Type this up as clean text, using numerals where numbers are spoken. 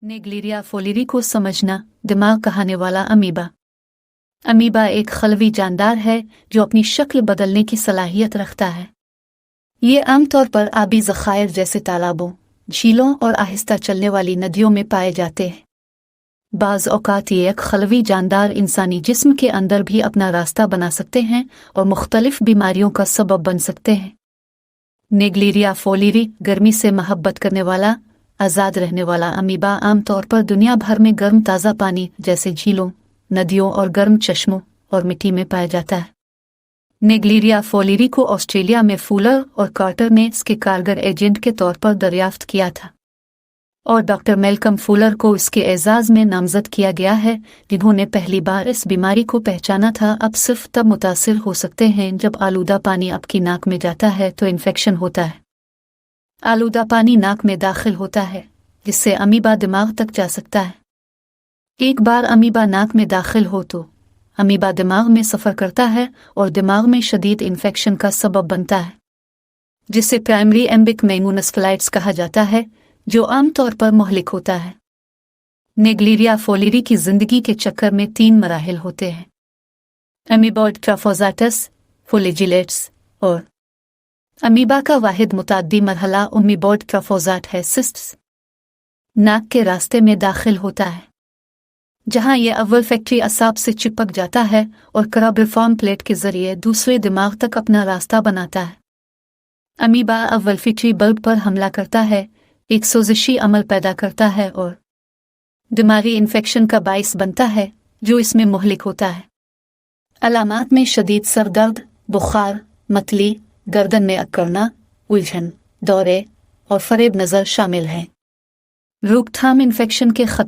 नेग्लेरिया फोलिरी को समझना, दिमाग कहाने वाला अमीबा। अमीबा एक खलवी जानदार है जो अपनी शक्ल बदलने की सलाहियत रखता है। ये आमतौर पर आबी ज़खायर जैसे तालाबों, झीलों और आहिस्ता चलने वाली नदियों में पाए जाते हैं। बाज़ औक़ात ये एक खलवी जानदार इंसानी जिस्म के अंदर भी अपना रास्ता बना सकते हैं और मुख्तलिफ बीमारियों का सबब बन सकते हैं। नेग्लेरिया फोलिरी गर्मी से महब्बत करने वाला, आज़ाद रहने वाला अमीबा आमतौर पर दुनिया भर में गर्म ताज़ा पानी जैसे झीलों, नदियों और गर्म चश्मों और मिट्टी में पाया जाता है। नेग्लेरिया फोलिरी को ऑस्ट्रेलिया में फूलर और कार्टर ने इसके कारगर एजेंट के तौर पर दरियाफ्त किया था और डॉक्टर मेलकम फूलर को इसके एजाज़ में नामज़द किया गया है, जिन्होंने पहली बार इस बीमारी को पहचाना था। अब सिर्फ तब मुतासिर हो सकते हैं जब आलूदा पानी आपकी नाक में जाता है तो इन्फेक्शन होता है। आलूदा पानी नाक में दाखिल होता है जिससे अमीबा दिमाग तक जा सकता है। एक बार अमीबा नाक में दाखिल हो तो अमीबा दिमाग में सफ़र करता है और दिमाग में शदीद इन्फेक्शन का सबब बनता है, जिसे प्राइमरी एम्बिक मेनिंजाइटिस कहा जाता है, जो आमतौर पर मुहलिक होता है। नेग्लेरिया फोलिरी की जिंदगी के चक्कर में 3 मराहिल होते हैं: अमीबॉइड ट्राफोजाइटिस, फ्लैजिलेट्स और अमीबा का वाहिद मुताद्दी मरहला अमीबॉइड ट्राफोजाइट है। सिस्ट्स नाक के रास्ते में दाखिल होता है, जहां यह अव्वल फैक्ट्री असाब से चिपक जाता है और कराबिफॉर्म प्लेट के जरिए दूसरे दिमाग तक अपना रास्ता बनाता है। अमीबा अव्वल फैक्ट्री बल्ब पर हमला करता है, एक सोजिशी अमल पैदा करता है और दिमागी इन्फेक्शन का बाइस बनता है, जो इसमें मुहलिक होता है। अलामात में शदीद सर दर्द, बुखार, मतली, गर्दन में अकड़ना, उलझन, दौरे और फरेब नज़र शामिल हैं। रोकथाम इन्फेक्शन के खतरे